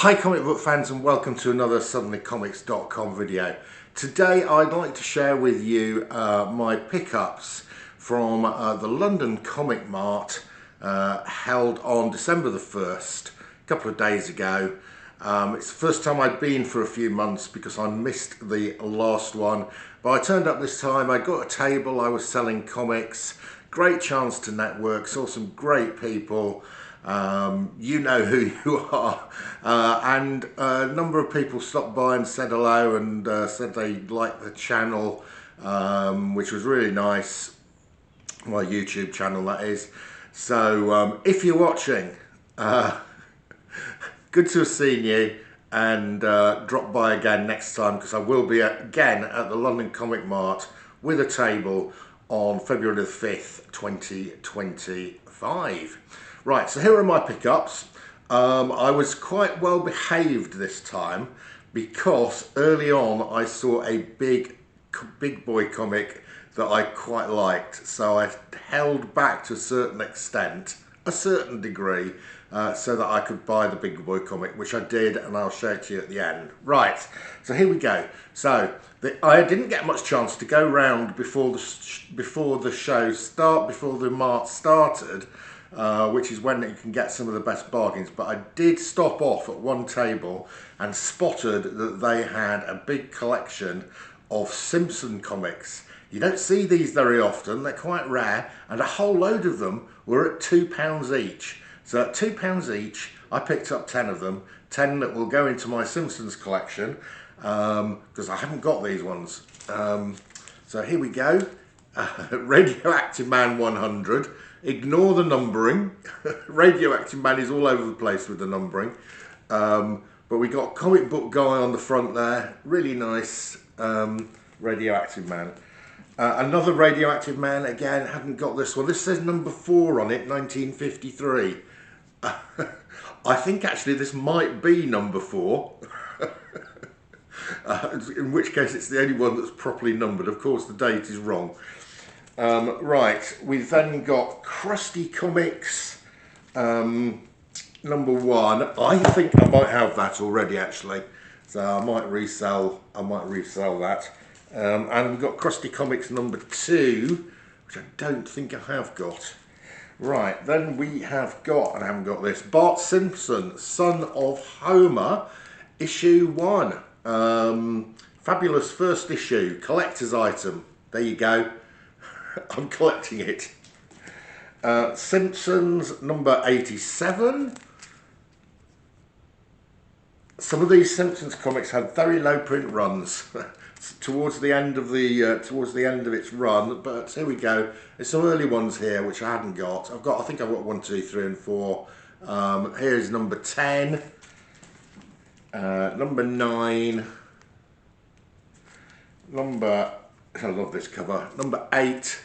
Hi comic book fans, and welcome to another suddenlycomics.com video. Today I'd like to share with you my pickups from the London Comic Mart held on December the 1st, a couple of days ago. It's the first time I'd been for a few months because I missed the last one, but I turned up this time. I got a table, I was selling comics, great chance to network, saw some great people. You know who you are, and a number of people stopped by and said hello and said they liked the channel, which was really nice. My YouTube channel, that is. So if you're watching, good to have seen you, and drop by again next time, because I will be again at the London Comic Mart with a table on February the 5th 2025. Right, so here are my pickups. I was quite well behaved this time because early on I saw a big boy comic that I quite liked, so I held back to a certain extent, a certain degree, so that I could buy the big boy comic, which I did, and I'll show it to you at the end. Right, so here we go. So I didn't get much chance to go round before the mart started. Which is when you can get some of the best bargains, but I did stop off at one table and spotted that they had a big collection of Simpson comics. You don't see these very often, they're quite rare, and a whole load of them were at £2 each. So at £2 each, I picked up 10 of them, 10 that will go into my Simpsons collection, because I haven't got these ones. So here we go. Radioactive Man 100. Ignore the numbering. Radioactive Man is all over the place with the numbering. But we got Comic Book Guy on the front there. Really nice Radioactive Man. Another Radioactive Man, again, hadn't got this one. This says number 4 on it, 1953. I think actually this might be number 4. In which case it's the only one that's properly numbered. Of course the date is wrong. Right, we've then got Trusty Comics, number 1. I think I might have that already, actually, so I might resell that. And we've got Trusty Comics number 2, which I don't think I have got. Right, then we have got, and I haven't got this, Bart Simpson, Son of Homer, issue 1. Fabulous first issue, collector's item. There you go. I'm collecting it. Simpsons number 87. Some of these Simpsons comics had very low print runs towards the end of its run, but here we go. There's some early ones here which I hadn't got. I think I've got 1, 2, 3 and 4. Here's number 10. Number 9. I love this cover. Number 8.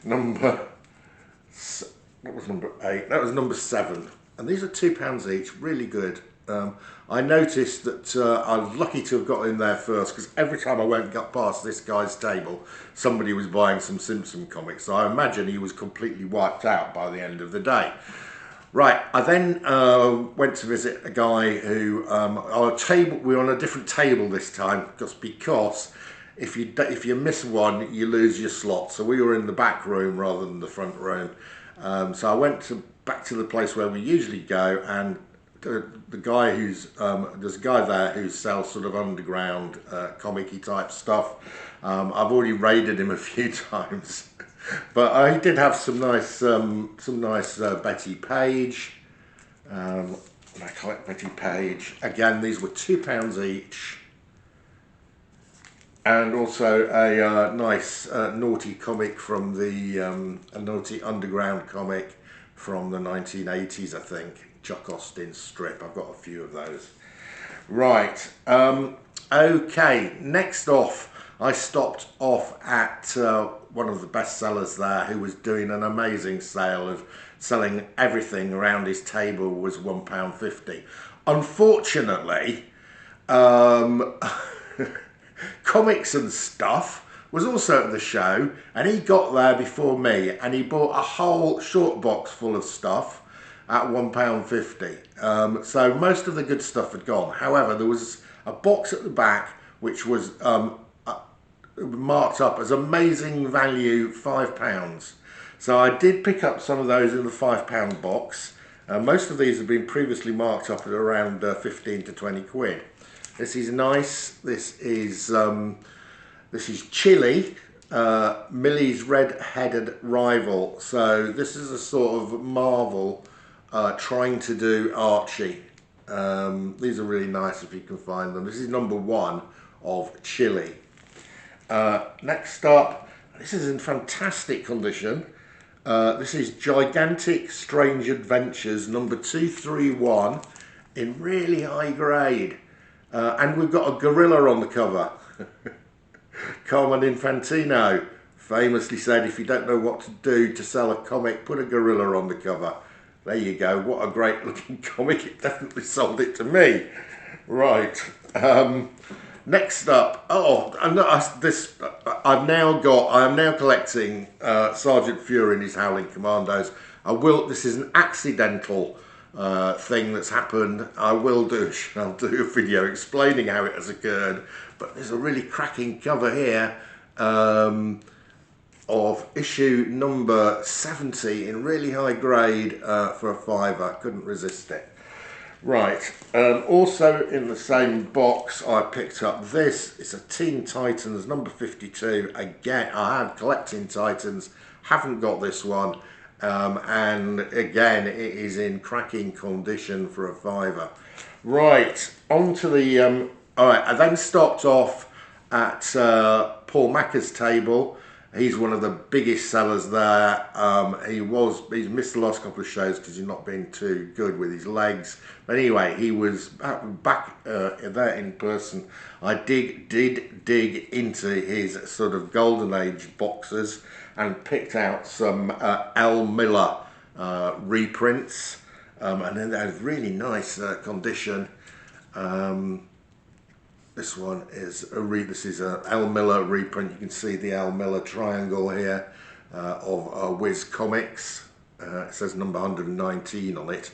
What was number 8? That was number 7. And these are £2 each, really good. I noticed that I was lucky to have got in there first, because every time I went past this guy's table, somebody was buying some Simpson comics. So I imagine he was completely wiped out by the end of the day. Right, I then went to visit a guy who, we're on a different table this time, just because if you miss one, you lose your slot. So we were in the back room rather than the front room. So I went back to the place where we usually go, and the guy there's a guy there who sells sort of underground comic-y type stuff. I've already raided him a few times. But he did have some nice Betty Page. I collect Betty Page. Again, these were £2 each. And also a nice naughty comic from a naughty underground comic from the 1980s, I think. Chuck Austin's strip. I've got a few of those. Right. Okay. Next off, I stopped off at one of the bestsellers there, who was doing an amazing sale of selling everything around his table was £1.50. Unfortunately, Comics and Stuff was also at the show, and he got there before me, and he bought a whole short box full of stuff. at £1.50. So most of the good stuff had gone. However, there was a box at the back which was marked up as amazing value, £5. So I did pick up some of those in the £5 box. Most of these have been previously marked up at around 15 to 20 quid. This is nice. This is Chili, Millie's red-headed rival. So this is a sort of Marvel trying to do Archie. These are really nice if you can find them. This is number 1 of Chili. Next up, this is in fantastic condition. This is Gigantic Strange Adventures number 231 in really high grade. And we've got a gorilla on the cover. Carmen Infantino famously said, if you don't know what to do to sell a comic, put a gorilla on the cover. There you go. What a great looking comic. It definitely sold it to me. Right. Next up, I am now collecting Sergeant Fury and his Howling Commandos. This is an accidental thing that's happened. I'll do a video explaining how it has occurred, but there's a really cracking cover here of issue number 70 in really high grade for a £5. Couldn't resist it. Right, also in the same box I picked up this. It's a Teen Titans number 52. Again, I have collecting Titans, haven't got this one, and again it is in cracking condition for a £5. Right, on to the alright, I then stopped off at Paul Macker's table. He's one of the biggest sellers there. He's missed the last couple of shows because he's not been too good with his legs. But anyway, he was back there in person. I did dig into his sort of golden age boxes and picked out some L. Miller reprints, and then they're really nice condition. This one is a L. Miller reprint. You can see the L. Miller triangle here of Wiz Comics. It says number 119 on it,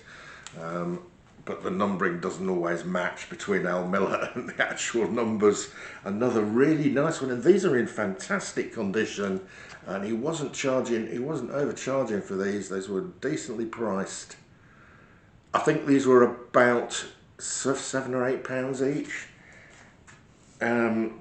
but the numbering doesn't always match between L. Miller and the actual numbers. Another really nice one, and these are in fantastic condition. And he wasn't overcharging for these. These were decently priced. I think these were about £7 or £8 each. A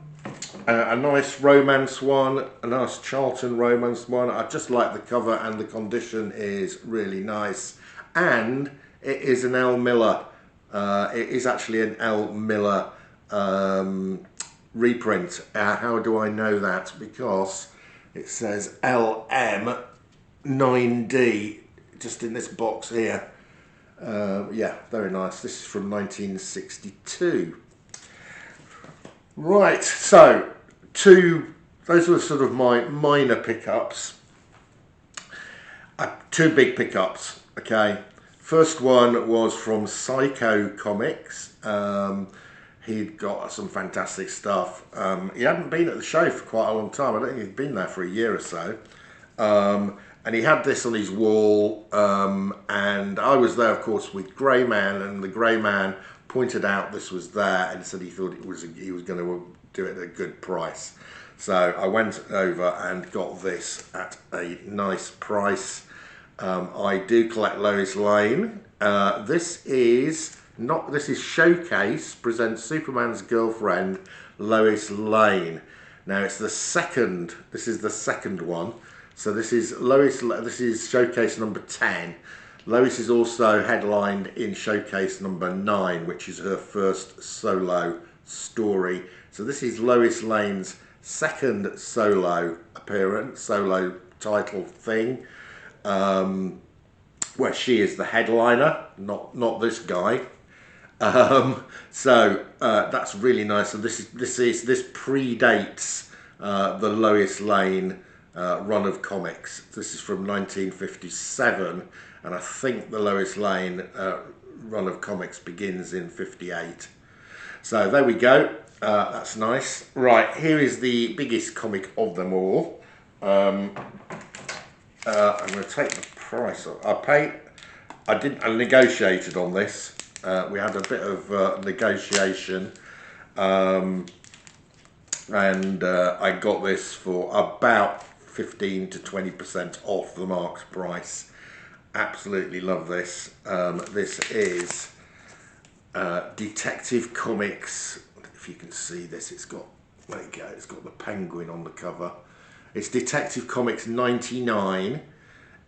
nice romance one, a nice Charlton romance one. I just like the cover, and the condition is really nice. And it is an L. Miller. It is actually an L. Miller reprint. How do I know that? Because it says LM 9D just in this box here. Yeah, very nice. This is from 1962. Right, so those were sort of my minor pickups. Two big pickups, okay. First one was from Psycho Comics. He'd got some fantastic stuff. He hadn't been at the show for quite a long time. I don't think he'd been there for a year or so. And he had this on his wall, and I was there, of course, with Greyman, and the Greyman pointed out this was there and said he thought he was going to do it at a good price. So I went over and got this at a nice price. I do collect Lois Lane. This is Showcase presents Superman's girlfriend, Lois Lane. Now it's the second. This is the second one. So this is This is Showcase number 10. Lois is also headlined in Showcase number 9, which is her first solo story. So this is Lois Lane's second solo appearance, solo title thing, where she is the headliner, not this guy. So that's really nice. So this predates the Lois Lane run of comics. This is from 1957, and I think the Lois Lane run of comics begins in 58. So there we go. That's nice. Right, here is the biggest comic of them all. I'm going to take the price off. I paid I negotiated on this. We had a bit of negotiation, and I got this for about 15 to 20% off the marked price. Absolutely love this. This is Detective Comics. If you can see this, it's got, there you go, it's got the penguin on the cover. It's Detective Comics 99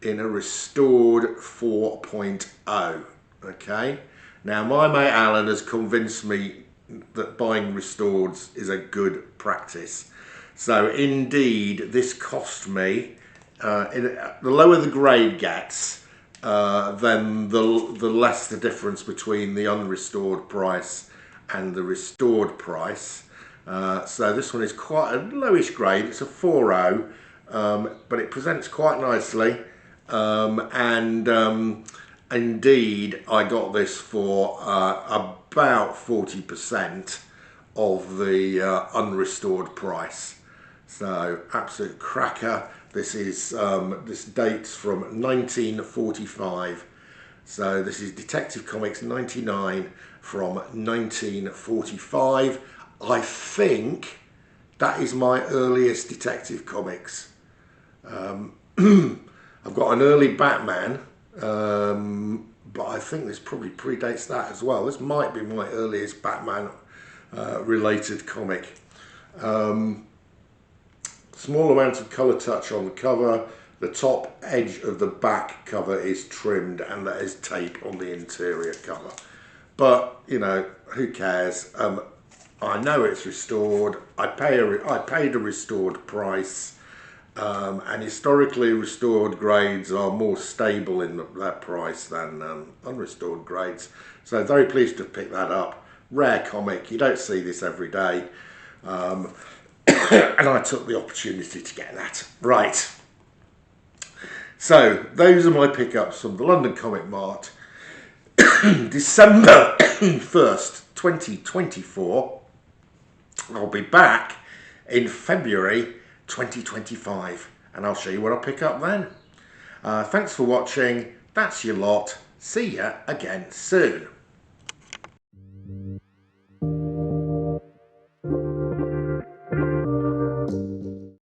in a restored 4.0. Okay, now my mate Alan has convinced me that buying restoreds is a good practice. So indeed, this cost me, the lower the grade gets, then the less the difference between the unrestored price and the restored price. So this one is quite a lowish grade. It's a 4.0, but it presents quite nicely. Indeed, I got this for about 40% of the unrestored price. So absolute cracker. This is this dates from 1945. So this is Detective Comics 99 from 1945. I think that is my earliest Detective Comics. I've got an early Batman, but I think this probably predates that as well. This might be my earliest Batman related comic. Small amount of colour touch on the cover. The top edge of the back cover is trimmed and there is tape on the interior cover. But, you know, who cares? I know it's restored. I paid a restored price. And historically restored grades are more stable in that price than unrestored grades. So very pleased to have picked that up. Rare comic, you don't see this every day. And I took the opportunity to get that. Right. So those are my pickups from the London Comic Mart. December 1st, 2024. I'll be back in February 2025 and I'll show you what I pick up then. Thanks for watching. That's your lot. See ya again soon.